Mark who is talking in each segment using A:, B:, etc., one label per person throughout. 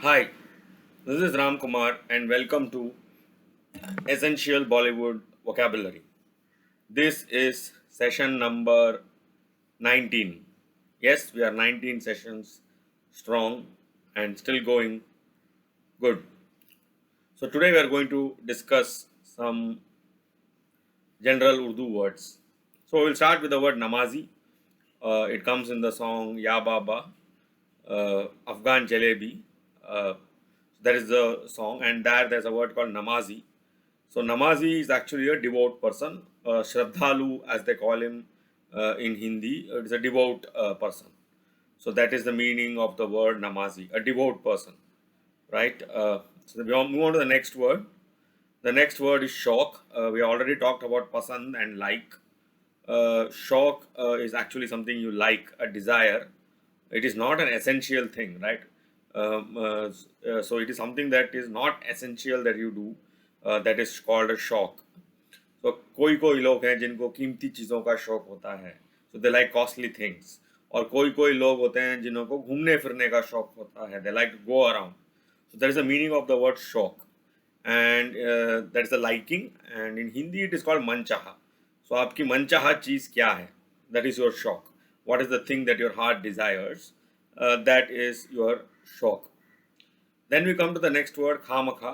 A: Hi, this is Ram Kumar and welcome to Essential Bollywood Vocabulary. This is session number 19. Yes, we are 19 sessions strong and still going good. So today we are going to discuss some general Urdu words. So we'll start with the word namazi. It comes in the song Ya Baba, Afghan Jalebi. Uh, that is the song, and there's a word called namazi. So Namazi is actually a devout person, Shraddhalu as they call him in Hindi. It's a devout person. So that is the meaning of the word Namazi, a devout person, right? So we move on to the next word. The next word is shock. We already talked about pasand and like. Shock is actually something you like, a desire. It is not an essential thing, right? So it is something that is not essential that you do. That is called a shock. तो कोई कोई लोग हैं जिनको कीमती चीज़ों का शौक होता है, सो दे लाइक कॉस्टली थिंग्स. और कोई कोई लोग होते हैं जिनको घूमने फिरने का शौक होता है, they like to go around. So that is the meaning of the word shauk and that is the liking and in Hindi it is called manchaha. So आपकी मनचाहा चीज़ क्या है, that is your shauk. what is the thing that your heart desires, that is your shock. Then we come to the next word, khamakha.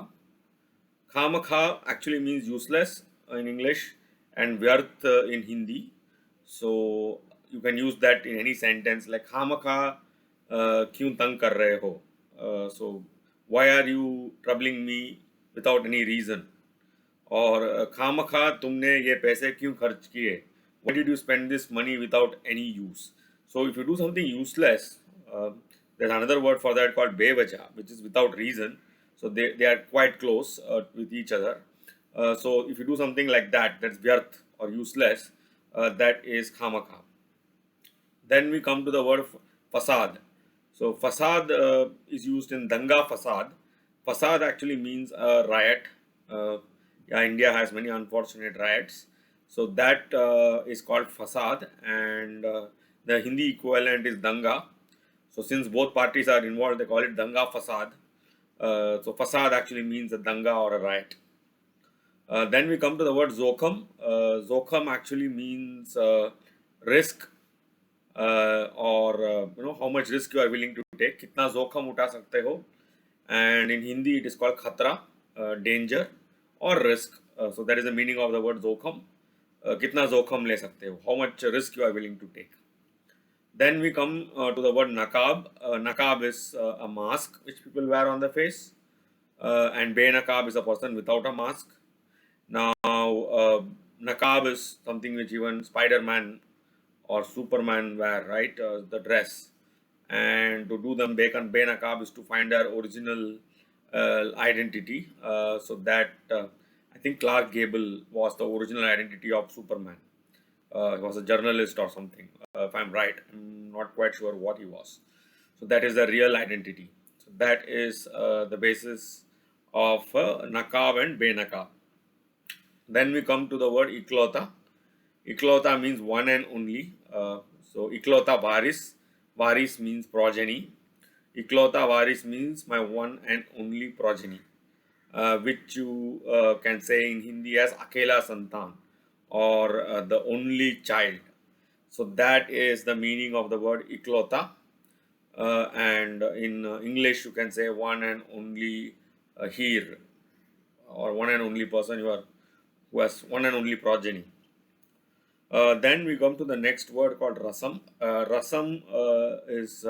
A: Khamakha actually means useless in English and vyarth in Hindi. So you can use that in any sentence like khamakha kyun tang kar rahe ho. So why are you troubling me without any reason? और खामखा तुमने ये पैसे क्यों खर्च किए? Why did you spend this money without any use? So if you do something useless, there's another word for that called bewaja, which is without reason. So they are quite close with each other. So if you do something like that, that's vyarth or useless, that is khamakha. Then we come to the word fasad. So fasad is used in danga fasad. Fasad actually means a riot. Yeah, India has many unfortunate riots. So that is called fasad, and the Hindi equivalent is danga. So since both parties are involved, they call it danga fasad. So fasad actually means a danga or a riot. Then we come to the word zokham. Zokham actually means risk, or how much risk you are willing to take. कितना जोखम उठा सकते हो. And in Hindi it is called khatra, danger or risk. So that is the meaning of the word zokham. कितना जोखम ले सकते हो, how much risk you are willing to take. Then we come to the word nakab. Nakab is a mask which people wear on the face, and benakab is a person without a mask. Now, nakab is something which even Spider-Man or Superman wear, right? The dress. And to do them benakab is to find their original identity. So that I think Clark Gable was the original identity of Superman. He was a journalist or something. If I'm right, I'm not quite sure what he was. So that is the real identity. So that is the basis of nakab and benakab. Then we come to the word iklota. Iklota means one and only. So iklota varis. Varis means progeny. Iklota varis means my one and only progeny, which you can say in Hindi as akela santan, or the only child. So that is the meaning of the word iklota. And in English you can say one and only heir, or one and only person who has one and only progeny. Then we come to the next word called rasam. Rasam is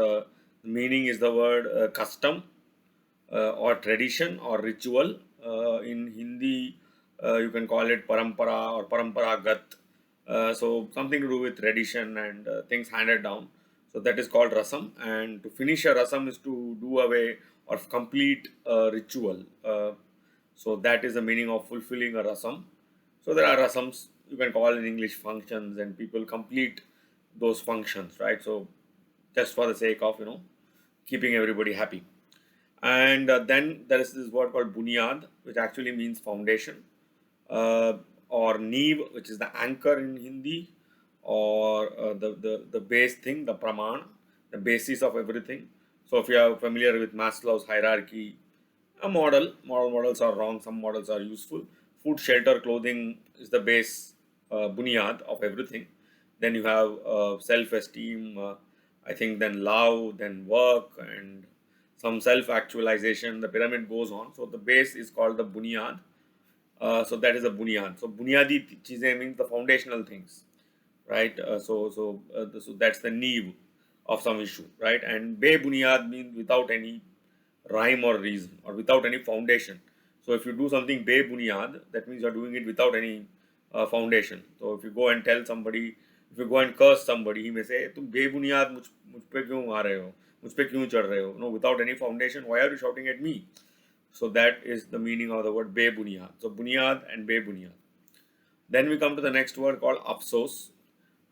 A: meaning is the word custom, or tradition or ritual. In Hindi, you can call it parampara or paramparagat. So something to do with tradition and things handed down. So that is called rasam. And to finish a rasam is to do away or complete a ritual. So that is the meaning of fulfilling a rasam. So there are rasams, you can call in English functions, and people complete those functions, right? So just for the sake of keeping everybody happy. And then there is this word called bunyad, which actually means foundation, or neev, which is the anchor in Hindi, or the base thing, the praman, the basis of everything. So if you are familiar with Maslow's hierarchy, a models are wrong, some models are useful. Food, shelter, clothing is the base, bunyad of everything. Then you have self-esteem, I think, then love, then work, and some self-actualization. The pyramid goes on. So the base is called the bunyad. So that is a bunyad. So bunyadi cheeze means the foundational things, right? So that's the neve of some issue, right? And be bunyad means without any rhyme or reason or without any foundation. So if you do something be bunyad, that means you're doing it without any foundation. So if you go and tell somebody, if you go and curse somebody, he may say, "तुम बेबुनियाद मुझ पे क्यों आ रहे हो? मुझ पे क्यों चढ़ रहे हो?" No, without any foundation, why are you shouting at me? So that is the meaning of the word be bunyad. So bunyad and be bunyad. Then we come to the next word called afsos.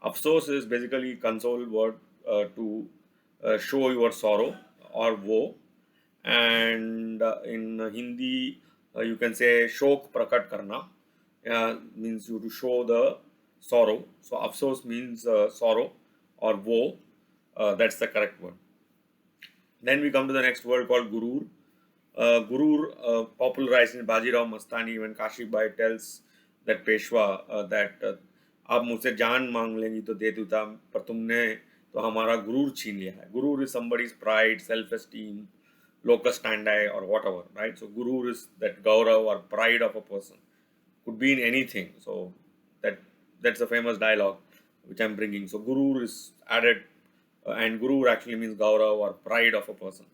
A: Afsos is basically console word to show your sorrow or woe, and in Hindi you can say shok prakat karna, means you to show the sorrow. So afsos means sorrow or woe. That's the correct word. Then we come to the next word called gurur. Gurur, popularized in Bajirao Mastani when Kashi Bai tells that Peshwa that आप मुझसे जान मांग लेंगी तो दे दूता पर तुमने तो हमारा गुरूर छीन लिया है. Gurur is somebody's pride, self-esteem, locus standi or whatever, right? So gurur is that gaurav or pride of a person. Could be in anything. So that that's a famous dialogue which I'm bringing. So gurur is added, and gurur actually means gaurav or pride of a person.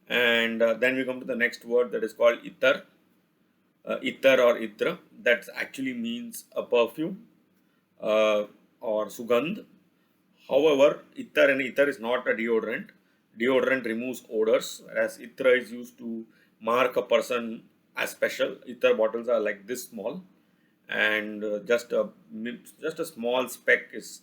A: And then we come to the next word that is called itar, itar or itra. That actually means a perfume or sugandh. However, itar is not a deodorant. Deodorant removes odors, whereas itra is used to mark a person as special. Itar bottles are like this small, and just a small speck is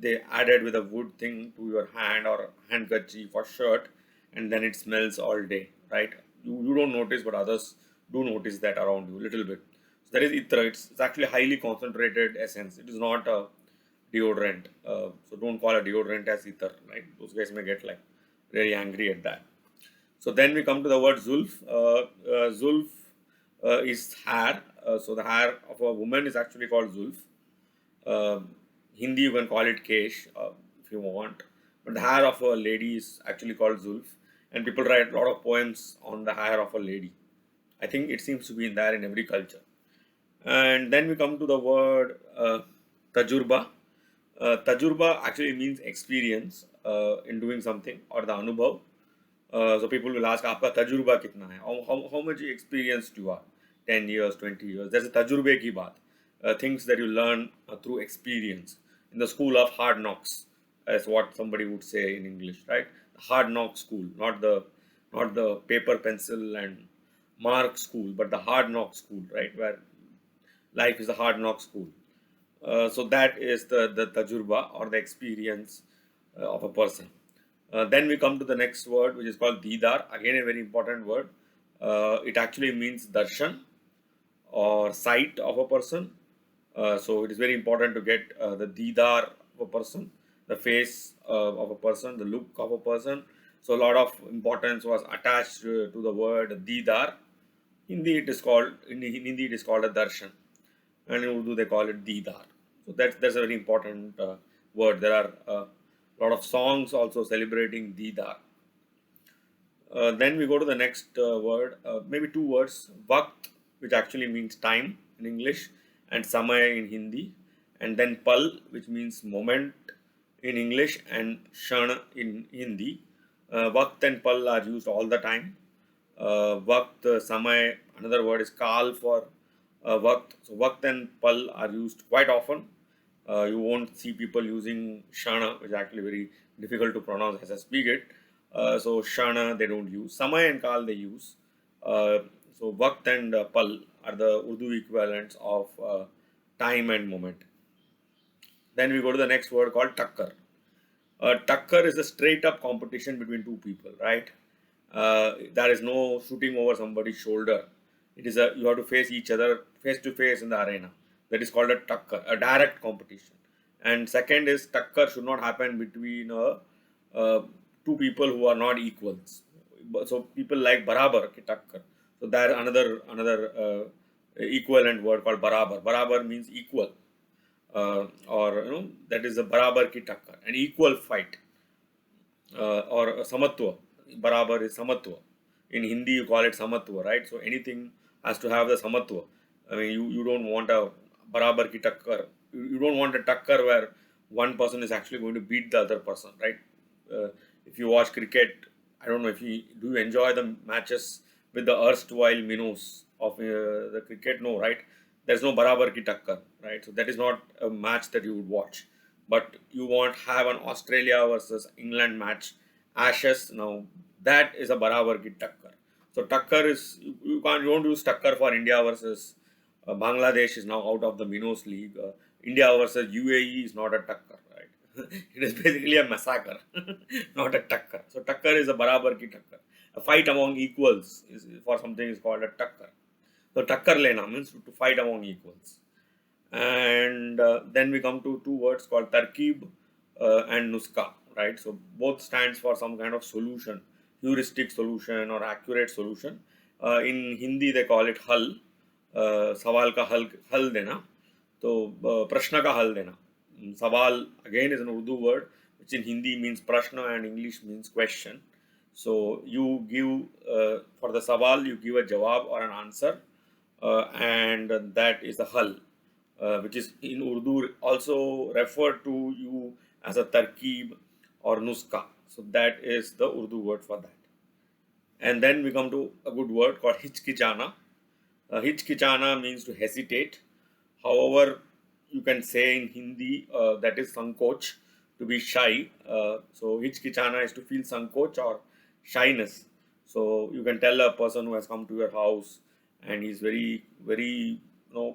A: they added with a wood thing to your hand or handkerchief or shirt, and then it smells all day, right? You don't notice, but others do notice that around you a little bit. So that is itra. It's actually highly concentrated essence. It is not a deodorant. So don't call a deodorant as ether, right? Those guys may get like very angry at that. So then we come to the word zulf. Zulf is hair. So the hair of a woman is actually called zulf. Uh, Hindi you can call it kesh if you want, but the hair of a lady is actually called zulf, and people write a lot of poems on the hair of a lady. I think it seems to be in there in every culture. And then we come to the word tajurba. Tajurba actually means experience in doing something or the anubhav. So people will ask, आपका तजुर्बा कितना है? How much experienced you are? 10 years, 20 years. That's a तजुर्बे की बात. Things that you learn through experience. In the school of hard knocks, as what somebody would say in English, right? Hard knock school, not the paper pencil and mark school, but the hard knock school, right? Where life is a hard knock school. So that is the tajurba or the experience of a person. Then we come to the next word, which is called didar. Again, a very important word. It actually means darshan or sight of a person. So it is very important to get the didar of a person, the face of a person, the look of a person. So a lot of importance was attached to the word didar. In Hindi it is called a darshan, and in Urdu they call it didar. So that's a very important word. There are a lot of songs also celebrating didar. Then we go to the next word, maybe two words, vakt, which actually means time in English, and samay in Hindi, and then pal, which means moment in English, and shan in Hindi. Vakt and pal are used all the time. Vakt, samay, another word is kal for vakt. So vakt and pal are used quite often. You won't see people using shana, which is actually very difficult to pronounce as I speak it. So shana they don't use. Samay and kal they use. So vakt and pal are the Urdu equivalents of time and moment. Then we go to the next word called takkar. Takkar is a straight up competition between two people, right? There is no shooting over somebody's shoulder. It is you have to face each other face to face in the arena. That is called a takkar, a direct competition. And second is takkar should not happen between two people who are not equals. So people like barabar ki takkar. So there another equivalent word called barabar. Barabar means equal, or that is a barabar ki takkar, an equal fight, or samatwa. Barabar is samatwa. In Hindi, you call it samatwa, right? So anything has to have the samatwa. I mean, you don't want a barabar ki takkar. You don't want a takkar where one person is actually going to beat the other person, right? If you watch cricket, I don't know if you do you enjoy the matches with the erstwhile minnows of the cricket. No, right? There's no barabar ki takkar, right? So that is not a match that you would watch. But you want have an Australia versus England match, Ashes. Now that is a barabar ki takkar. So takkar is you don't use takkar for India versus Bangladesh is now out of the Minnows League. India versus UAE is not a takkar, right? It is basically a massacre, not a takkar. So takkar is a barabar ki takkar. A fight among equals is for something is called a takkar. So takkar lena means to fight among equals. And then we come to two words called tarkib and nuska, right? So both stands for some kind of solution, heuristic solution or accurate solution. In Hindi they call it hal, सवाल का हल देना. तो प्रश्न का हल देना. सवाल again is an Urdu word which in Hindi means prashna and English means question. So you give for the sawal you give a jawab or an answer, and that is the hal, which is in Urdu also referred to you as a tarkib or nuska. So that is the Urdu word for that. And then we come to a good word called hichkichana. Hichkichana means to hesitate. However, you can say in Hindi that is sankoch, to be shy. So hichkichana is to feel sankoch or shyness. So you can tell a person who has come to your house and he's very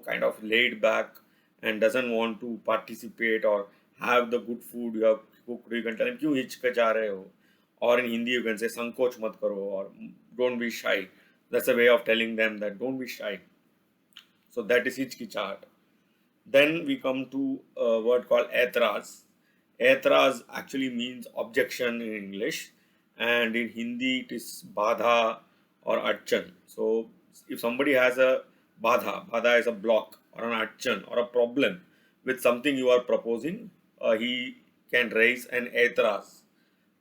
A: kind of laid back and doesn't want to participate or have the good food you have cooked. You can tell him क्यों हिचकिचा रहे हो, or in Hindi you can say sankoch mat karo or don't be shy. That's a way of telling them that don't be shy. So that is hichkichat. Then we come to a word called etraz. Etraz actually means objection in English, and in Hindi it is badha or adchan. So if somebody has a badha is a block or an adchan or a problem with something you are proposing, he can raise an etraz.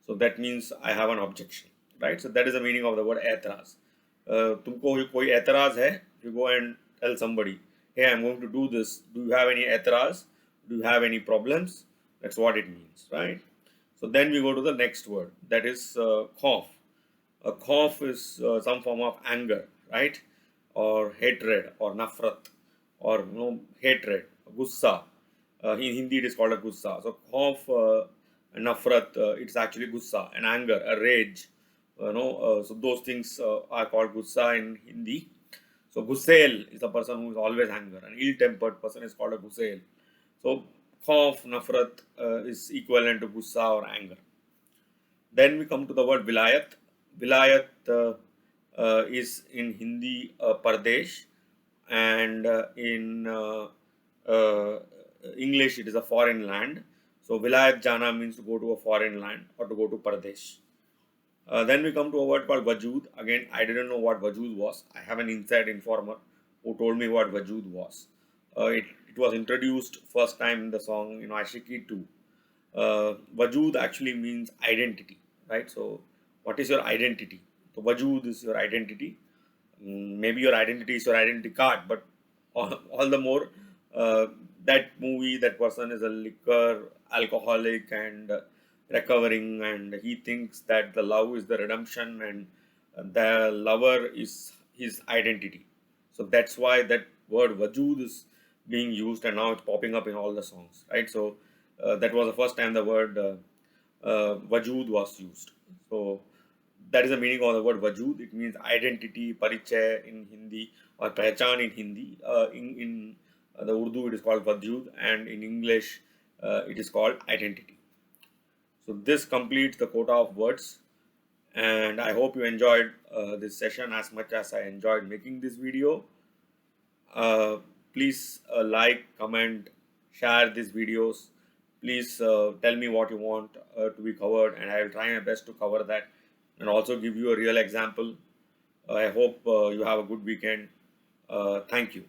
A: So that means I have an objection, right? So that is the meaning of the word etraz. तुमको कोई एतराज है, you go and tell somebody, hey, I'm going to do this, do you have any एतराज, do you have any problems? That's what it means, right? So then we go to the next word, that is khauf. A khauf is some form of anger, right? Or hatred or nafrat, or hatred, gussa. In Hindi it is called a gussa. So khauf, nafrat, it's actually gussa, an anger, a rage. So those things are called gussa in Hindi. So gusail is a person who is always anger. An ill-tempered person is called a gusail. So khauf, nafrat is equivalent to gussa or anger. Then we come to the word vilayat. Vilayat is in Hindi Pradesh, and in English it is a foreign land. So vilayat jana means to go to a foreign land or to go to Pradesh. Then we come to a word called Vajood. Again, I didn't know what Vajood was. I have an inside informer who told me what Vajood was. It was introduced first time in the song Ashiki 2. Vajood actually means identity, right? So, what is your identity? So, Vajood is your identity. Maybe your identity is your identity card, but all the more, that movie, that person is a liquor alcoholic and recovering, and he thinks that the love is the redemption and the lover is his identity. So that's why that word Vajood is being used, and now it's popping up in all the songs, right? So that was the first time the word Vajood was used. So that is the meaning of the word Vajood. It means identity, parichay in Hindi, or pehchan in Hindi. In the Urdu it is called Vajood, and in English it is called identity. So this completes the quota of words, and I hope you enjoyed this session as much as I enjoyed making this video. Please like, comment, share these videos, Please tell me what you want to be covered, and I will try my best to cover that and also give you a real example. I hope you have a good weekend. Thank you.